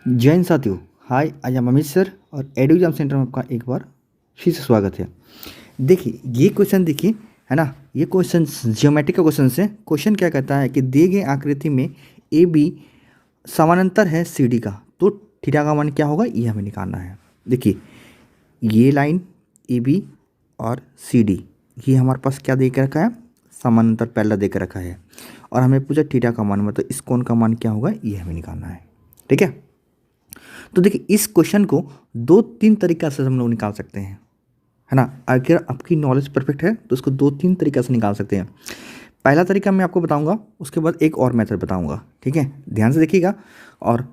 जय हिंद साथियों। हाय, आज हम अमित सर और एडू एग्जाम सेंटर में आपका एक बार फिर से स्वागत है। देखिए ये क्वेश्चन देखिए, है ना। ये क्वेश्चन ज्योमेट्रिक का क्वेश्चन है। क्वेश्चन क्या कहता है कि दिए गए आकृति में ए बी समानांतर है सी डी का, तो थीटा का मान क्या होगा, ये हमें निकालना है। देखिए ये लाइन ए बी और सी डी, ये हमारे पास क्या दे के रखा है, समानांतर पैरेलल दे के रखा है। और हमें पूछा थीटा का मान, मतलब इस कोण का मान क्या होगा, ये हमें निकालना है। ठीक है, तो देखिए इस क्वेश्चन को दो तीन तरीका से हम लोग निकाल सकते हैं, है ना। अगर आपकी नॉलेज परफेक्ट है तो इसको दो तीन तरीका से निकाल सकते हैं। पहला तरीका मैं आपको बताऊंगा, उसके बाद एक और मेथड बताऊंगा। ठीक है, ध्यान से देखिएगा। और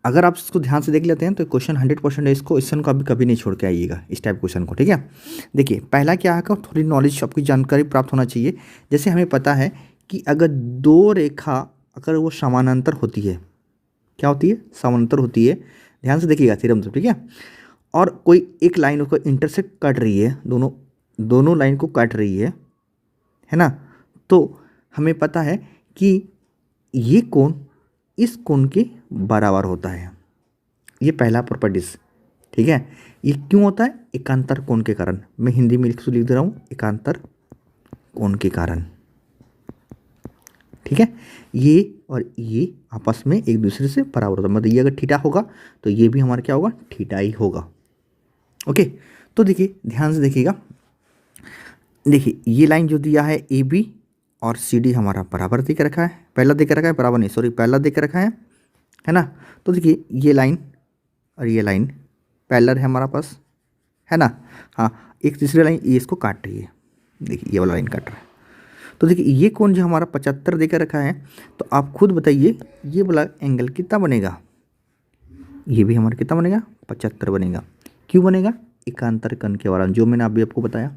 अगर आप इसको ध्यान से देख लेते हैं तो क्वेश्चन 100% है, इसको क्वेश्चन को अभी कभी नहीं छोड़ के आइएगा, इस टाइप क्वेश्चन को। ठीक है, देखिए पहला क्या है, थोड़ी नॉलेज आपकी जानकारी प्राप्त होना चाहिए। जैसे हमें पता है कि अगर दो रेखा अगर वो समानांतर होती है, क्या होती है, समानांतर होती है। ध्यान से देखिएगा थ्योरम से, ठीक है। और कोई एक लाइन को इंटरसेक्ट काट रही है, दोनों दोनों लाइन को काट रही है ना। तो हमें पता है कि ये कोण इस कोण के बराबर होता है। ये पहला प्रॉपर्टीज, ठीक है। ये क्यों होता है, एकांतर कोण के कारण। मैं हिंदी में लिख दे रहा हूँ, एकांतर कोण के कारण। ठीक है, ये और ये आपस में एक दूसरे से बराबर होता है, मतलब ये अगर थीटा होगा तो ये भी हमारा क्या होगा, थीटा ही होगा। ओके, तो देखिए ध्यान से देखिएगा। देखिए ये लाइन जो दिया है ए बी और सी डी हमारा बराबर दे के रखा है, पहला दे के रखा है, बराबर नहीं सॉरी पहला दे के रखा है ना। तो देखिए ये लाइन और ये लाइन पैरेलल है हमारा पास, है ना। हाँ, एक तीसरी लाइन ये इसको काट रही है, देखिए ये वाला लाइन काट रहा है। तो देखिए ये कोण जो हमारा 75 देकर रखा है, तो आप खुद बताइए ये वाला एंगल कितना बनेगा, ये भी हमारा कितना बनेगा, 75 बनेगा। क्यों बनेगा, एकांतर कोण के कारण, जो मैंने अभी आपको बताया।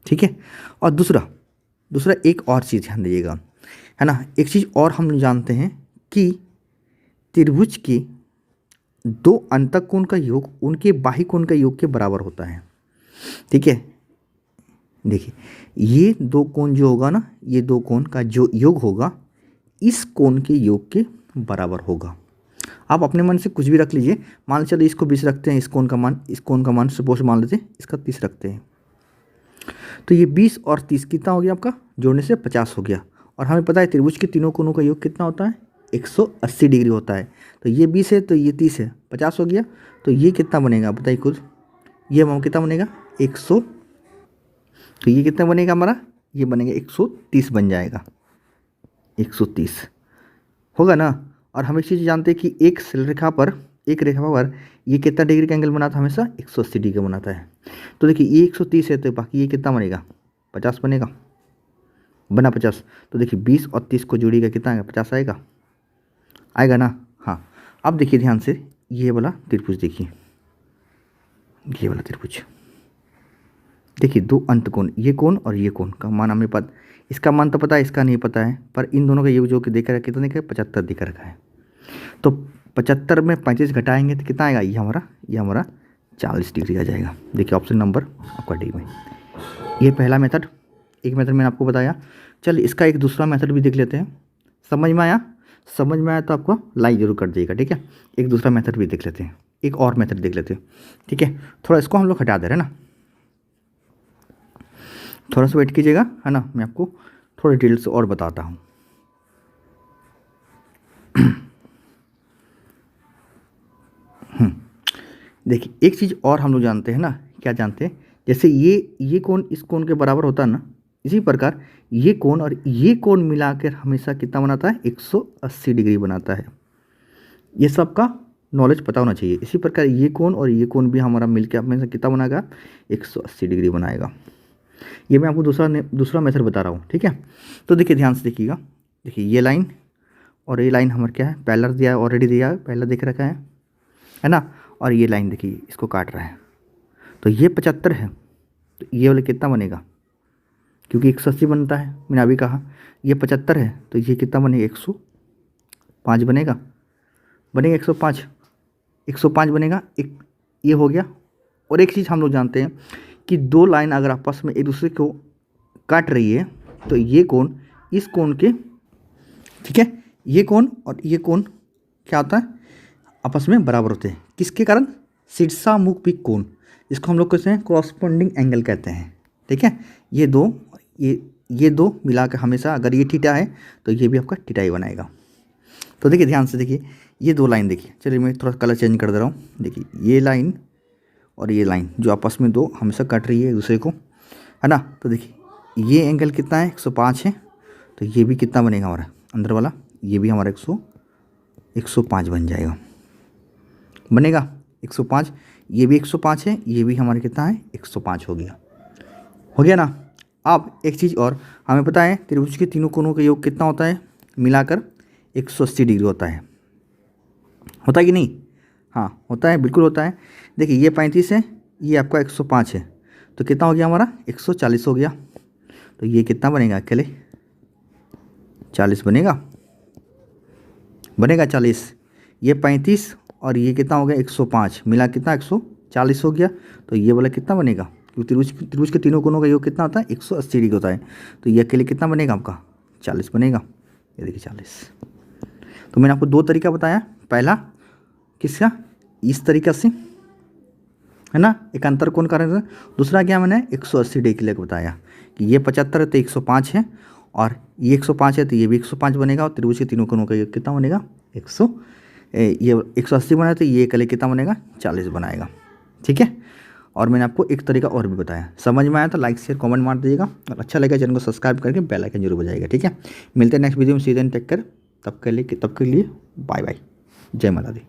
ठीक है, और दूसरा दूसरा एक और चीज़ ध्यान दीजिएगा, है ना। एक चीज़ और हम जानते हैं कि त्रिभुज के दो अंतः कोण का योग उनके बाह्य कोण का योग के बराबर होता है। ठीक है, देखिए ये दो कोण जो होगा ना, ये दो कोण का जो योग होगा इस कोण के योग के बराबर होगा। आप अपने मन से कुछ भी रख लीजिए, मान चलिए इसको 20 रखते हैं, इस कोण का मान सपोज मान लेते हैं इसका 30 रखते हैं। तो ये 20 और 30 कितना हो गया आपका, जोड़ने से 50 हो गया। और हमें पता है त्रिभुज के तीनों कोणों का योग कितना होता है, 180 डिग्री होता है। तो ये 20 है तो ये 30 है, 50 हो गया। तो ये कितना बनेगा बताइए खुद, ये अमाउंट कितना बनेगा, 100। तो ये कितना बनेगा हमारा, ये बनेगा 130 बन जाएगा, 130 होगा ना। और हम एक चीज़ जानते हैं कि एक रेखा पर ये कितना डिग्री का एंगल बनाता है, हमेशा 180 डिग्री का बनाता है। तो देखिए ये 130 है तो बाकी ये कितना बनेगा, 50 बनेगा, बना 50। तो देखिए 20 और 30 को जोड़िएगा कितना आएगा, 50 आएगा ना। हाँ, अब देखिए ध्यान से ये वाला त्रिभुज देखिए, ये वाला त्रिभुज देखिए, दो अंत कोण, ये कोण और ये कोण का मान हमें पता, इसका मान तो पता है, इसका नहीं पता है, पर इन दोनों का योग जो कि देखा है कितना देखा है, 75 दिखा रखा है। तो 75 में 35 घटाएंगे तो कितना आएगा, ये हमारा 40 डिग्री आ जाएगा। देखिए ऑप्शन नंबर आपका डी में। ये पहला मेथड, एक मेथड मैंने आपको बताया। चलिए इसका एक दूसरा मेथड भी देख लेते हैं। समझ में आया तो आपको लाइक जरूर कर दीजिएगा। ठीक है, एक दूसरा मेथड भी देख लेते हैं, एक और मेथड देख लेते हैं। ठीक है, थोड़ा इसको हम लोग हटा दे रहे हैं ना, थोड़ा सा वेट कीजिएगा, है ना। मैं आपको थोड़ी डिटेल से और बताता हूँ। देखिए एक चीज़ और हम लोग जानते हैं ना, क्या जानते हैं, जैसे ये कोण इस कोण के बराबर होता है ना, इसी प्रकार ये कोण और ये कोण मिलाकर हमेशा कितना बनाता है, 180 डिग्री बनाता है। ये सबका नॉलेज पता होना चाहिए। इसी प्रकार ये कोण और ये कोण भी हमारा मिलकर हमेशा कितना बनाएगा, 180 डिग्री बनाएगा। ये मैं आपको दूसरा मेथड बता रहा हूँ। ठीक है, तो देखिए ध्यान से देखिएगा। देखिए ये लाइन और ये लाइन हमारा क्या है, पैरेलल दिया है, ऑलरेडी दिया है, पहले देख रखा है ना। और ये लाइन देखिए इसको काट रहा है, तो ये 75 है, तो ये वाला कितना बनेगा, क्योंकि 180 बनता है, मैंने अभी कहा। ये 75 है तो ये कितना बनेगा, 105 बनेगा, 105 बनेगा। एक ये हो गया। और एक चीज़ हम लोग जानते हैं कि दो लाइन अगर आपस में एक दूसरे को काट रही है तो ये कोण इस कोण के, ठीक है, ये कोण और ये कोण क्या होता है, आपस में बराबर होते हैं, किसके कारण? शीर्षामुखी कोण, इसको हम लोग कहते हैं कॉरस्पॉन्डिंग एंगल कहते हैं। ठीक है, ये दो मिला के हमेशा, अगर ये थीटा है तो ये भी आपका थीटा ही बनाएगा। तो देखिए ध्यान से देखिए, ये दो लाइन देखिए, चलिए मैं थोड़ा कलर चेंज कर दे रहा हूँ। देखिए ये लाइन और ये लाइन जो आपस में दो हमेशा कट रही है एक दूसरे को, है ना। तो देखिए ये एंगल कितना है? 105 है, तो ये भी कितना बनेगा हमारा अंदर वाला? ये भी हमारा 105 बन जाएगा, बनेगा 105। ये भी 105 है, ये भी हमारे कितना है? 105 हो गया ना। अब एक चीज़ और हमें पता है, त्रिभुज के तीनों कोणों का योग कितना होता है? मिलाकर 180 डिग्री होता है कि नहीं? हाँ होता है, बिल्कुल होता है। देखिए ये 35 है, ये आपका 105 है, तो कितना हो गया हमारा? 140 हो गया। तो ये कितना बनेगा अकेले? 40 बनेगा 40। ये 35 और ये कितना हो गया? 105 मिला कितना? 140 हो गया। तो ये वाला कितना बनेगा? क्योंकि त्रिभुज के तीनों कोणों का योग कितना होता है? 180 डिग्री होता है। तो ये अकेले कितना बनेगा आपका? 40 बनेगा। ये देखिए 40। तो मैंने आपको दो तरीका बताया, पहला किसका? इस तरीका से, है ना, एक अंतर कोण कारण। दूसरा क्या मैंने 180 डिग्री के लिए बताया कि ये 75 है तो 105 है, और ये 105 है तो ये भी 105 बनेगा, और त्रिभुज के तीनों कोणों का योग कितना बनेगा? ये 180 बनाया तो ये अकेले कितना बनेगा? 40 बनाएगा। ठीक है, और मैंने आपको एक तरीका और भी बताया। समझ में आया तो लाइक शेयर कमेंट मार दीजिएगा, और अच्छा लगा चैनल को सब्सक्राइब करके बेल आइकन जरूर बजाइएगा। ठीक है, मिलते हैं नेक्स्ट वीडियो में। सीजन टेक कर, तब के लिए बाय बाय, जय माता दी।